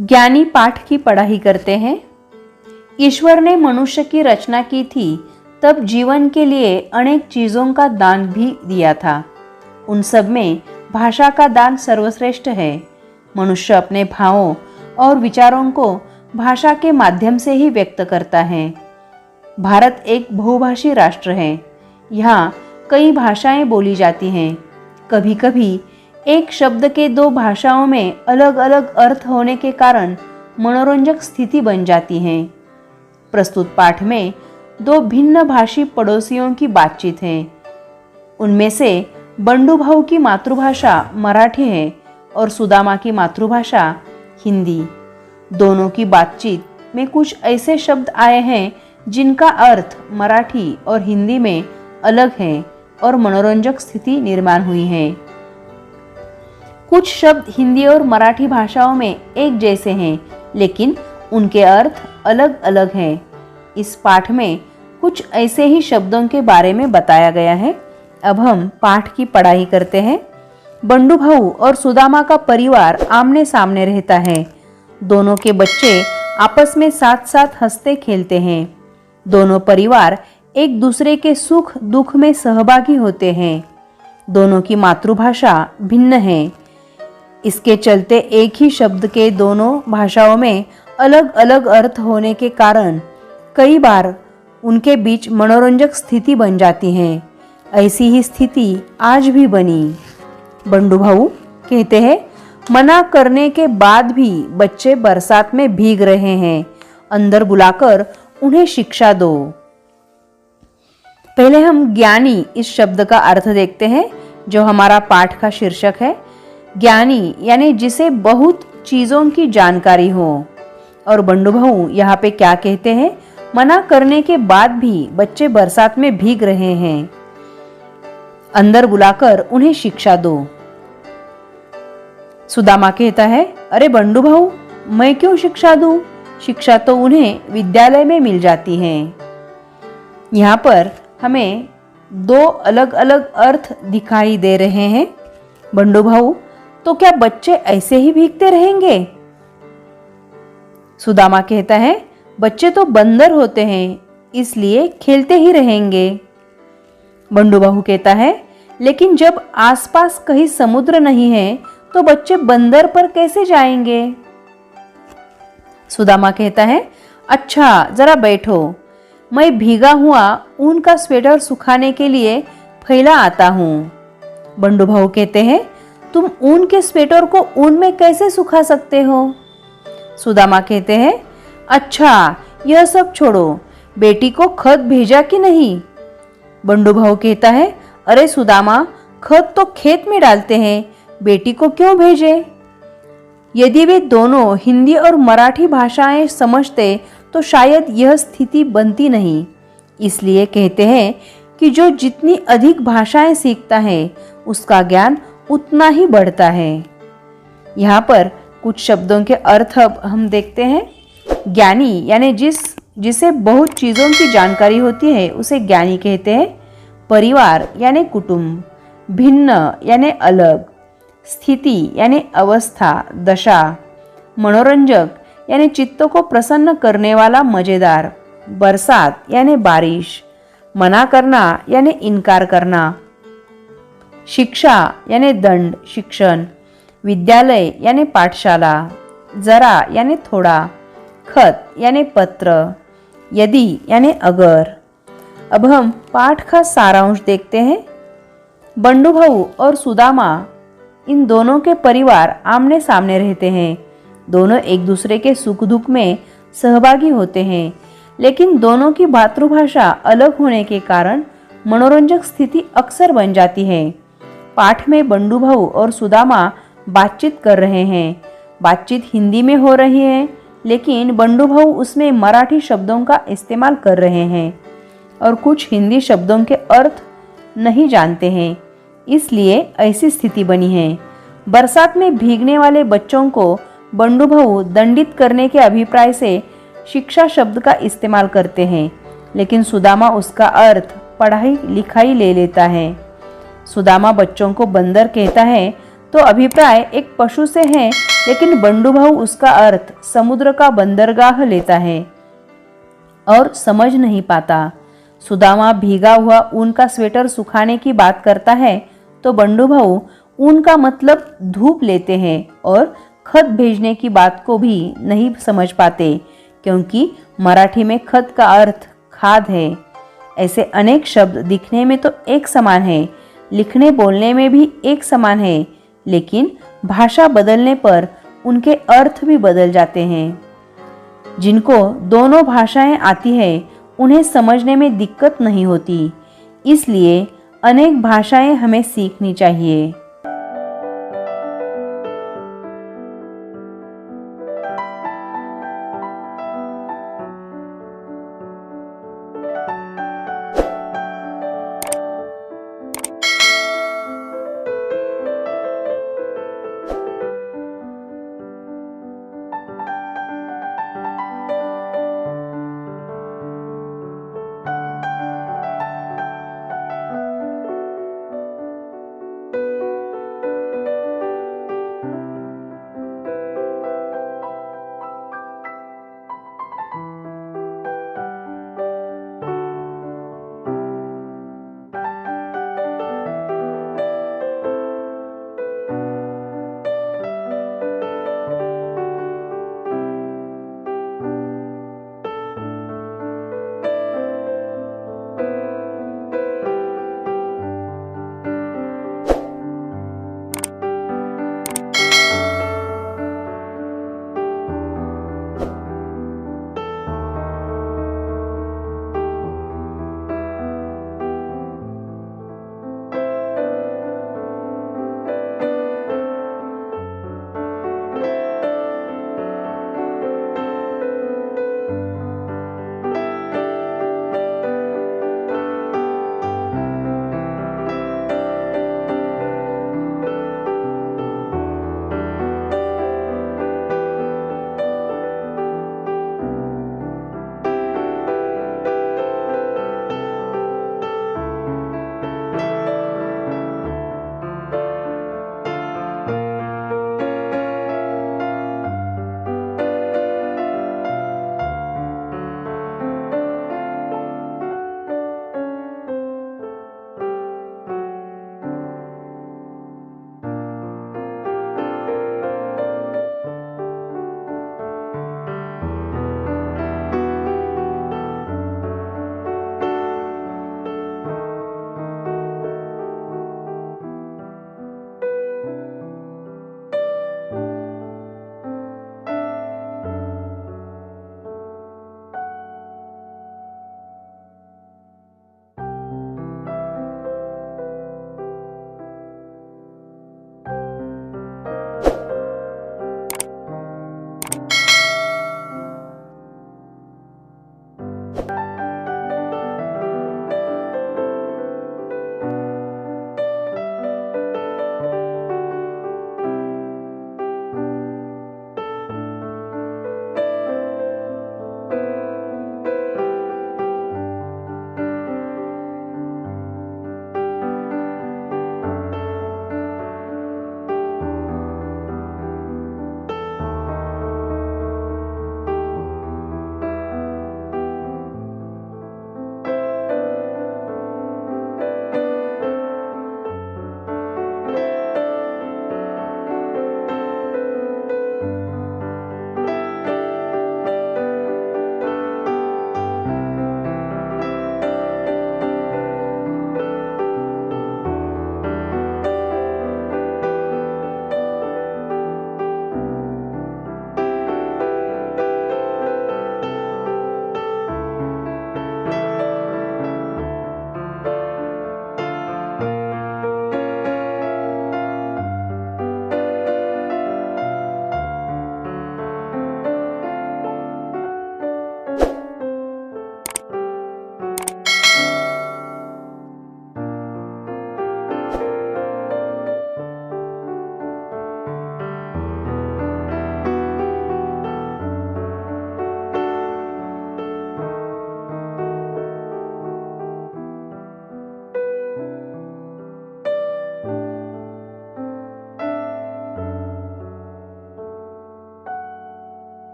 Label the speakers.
Speaker 1: ज्ञानी पाठ की पढ़ाई करते हैं। ईश्वर ने मनुष्य की रचना की थी, तब जीवन के लिए अनेक चीजों का दान भी दिया था। उन सब में भाषा का दान सर्वश्रेष्ठ है। मनुष्य अपने भावों और विचारों को भाषा के माध्यम से ही व्यक्त करता है। भारत एक बहुभाषी राष्ट्र है। यहाँ कई भाषाएं बोली जाती हैं। कभी कभी एक शब्द के दो भाषाओं में अलग अलग अर्थ होने के कारण मनोरंजक स्थिति बन जाती है। प्रस्तुत पाठ में दो भिन्न भाषी पड़ोसियों की बातचीत है। उनमें से बंडू भाऊ की मातृभाषा मराठी है और सुदामा की मातृभाषा हिंदी। दोनों की बातचीत में कुछ ऐसे शब्द आए हैं जिनका अर्थ मराठी और हिंदी में अलग है और मनोरंजक स्थिति निर्माण हुई है। कुछ शब्द हिंदी और मराठी भाषाओं में एक जैसे हैं, लेकिन उनके अर्थ अलग अलग हैं। इस पाठ में कुछ ऐसे ही शब्दों के बारे में बताया गया है। अब हम पाठ की पढ़ाई करते हैं। बंडू भाऊ और सुदामा का परिवार आमने सामने रहता है। दोनों के बच्चे आपस में साथ साथ हंसते खेलते हैं। दोनों परिवार एक दूसरे के सुख दुख में सहभागी होते हैं। दोनों की मातृभाषा भिन्न है। इसके चलते एक ही शब्द के दोनों भाषाओं में अलग अलग अर्थ होने के कारण कई बार उनके बीच मनोरंजक स्थिति बन जाती है। ऐसी ही स्थिति आज भी बनी। बंडू भाऊ कहते हैं, मना करने के बाद भी बच्चे बरसात में भीग रहे हैं, अंदर बुलाकर उन्हें शिक्षा दो। पहले हम ज्ञानी इस शब्द का अर्थ देखते हैं, जो हमारा पाठ का शीर्षक है। ज्ञानी यानी जिसे बहुत चीजों की जानकारी हो। और बंडू भाऊ यहाँ पे क्या कहते हैं, मना करने के बाद भी बच्चे बरसात में भीग रहे हैं, अंदर बुलाकर उन्हें शिक्षा दो। सुदामा कहता है, अरे बंडू भाऊ, मैं क्यों शिक्षा दूं? शिक्षा तो उन्हें विद्यालय में मिल जाती है। यहाँ पर हमें दो अलग अलग अर्थ दिखाई दे रहे हैं। बंडू भाऊ, तो क्या बच्चे ऐसे ही भीगते रहेंगे? सुदामा कहता है, बच्चे तो बंदर होते हैं, इसलिए खेलते ही रहेंगे। बंडू भाऊ कहता है, लेकिन जब आसपास कहीं समुद्र नहीं है तो बच्चे बंदर पर कैसे जाएंगे? सुदामा कहता है, अच्छा जरा बैठो, मैं भीगा हुआ ऊन का स्वेटर सुखाने के लिए फैला आता हूँ। बंडू भाऊ कहते हैं, तुम ऊन के स्वेटर को ऊन में कैसे सुखा सकते हो? सुदामा कहते हैं, अच्छा यह सब छोड़ो, बेटी को खत भेजा कि नहीं? बंडू भाऊ कहता है, अरे सुदामा, खत तो खेत में डालते हैं, बेटी को क्यों भेजे? यदि वे दोनों हिंदी और मराठी भाषाएं समझते तो शायद यह स्थिति बनती नहीं। इसलिए कहते हैं कि जो जितनी अधिक भाषाएं सीखता है उसका ज्ञान उतना ही बढ़ता है। यहाँ पर कुछ शब्दों के अर्थ अब हम देखते हैं। ज्ञानी यानी जिसे बहुत चीज़ों की जानकारी होती है उसे ज्ञानी कहते हैं। परिवार यानी कुटुंब। भिन्न यानी अलग। स्थिति यानी अवस्था, दशा। मनोरंजक यानी चित्त को प्रसन्न करने वाला, मजेदार। बरसात यानी बारिश। मना करना यानी इनकार करना। शिक्षा यानी दंड, शिक्षण। विद्यालय यानी पाठशाला। जरा यानी थोड़ा। खत यानी पत्र। यदि यानी अगर। अब हम पाठ का सारांश देखते हैं। बंडू भाऊ और सुदामा, इन दोनों के परिवार आमने सामने रहते हैं। दोनों एक दूसरे के सुख दुख में सहभागी होते हैं, लेकिन दोनों की मातृभाषा अलग होने के कारण मनोरंजक स्थिति अक्सर बन जाती है। पाठ में बंडू भाऊ और सुदामा बातचीत कर रहे हैं। बातचीत हिंदी में हो रही है, लेकिन बंडू भाऊ उसमें मराठी शब्दों का इस्तेमाल कर रहे हैं और कुछ हिंदी शब्दों के अर्थ नहीं जानते हैं। इसलिए ऐसी स्थिति बनी है। बरसात में भीगने वाले बच्चों को बंडू भाऊ दंडित करने के अभिप्राय से शिक्षा शब्द का इस्तेमाल करते हैं, लेकिन सुदामा उसका अर्थ पढ़ाई लिखाई ले लेता है। सुदामा बच्चों को बंदर कहता है तो अभिप्राय एक पशु से है लेकिन बंडू भाऊ उसका अर्थ समुद्र का बंदरगाह लेता है और समझ नहीं पाता। सुदामा भीगा हुआ ऊन का स्वेटर सुखाने की बात करता है तो बंडू भाऊ ऊन का मतलब धूप लेते हैं और खत भेजने की बात को भी नहीं समझ पाते, क्योंकि मराठी में खत का अर्थ खाद है। ऐसे अनेक शब्द दिखने में तो एक समान है, लिखने बोलने में भी एक समान है, लेकिन भाषा बदलने पर उनके अर्थ भी बदल जाते हैं। जिनको दोनों भाषाएं आती है उन्हें समझने में दिक्कत नहीं होती, इसलिए अनेक भाषाएं हमें सीखनी चाहिए।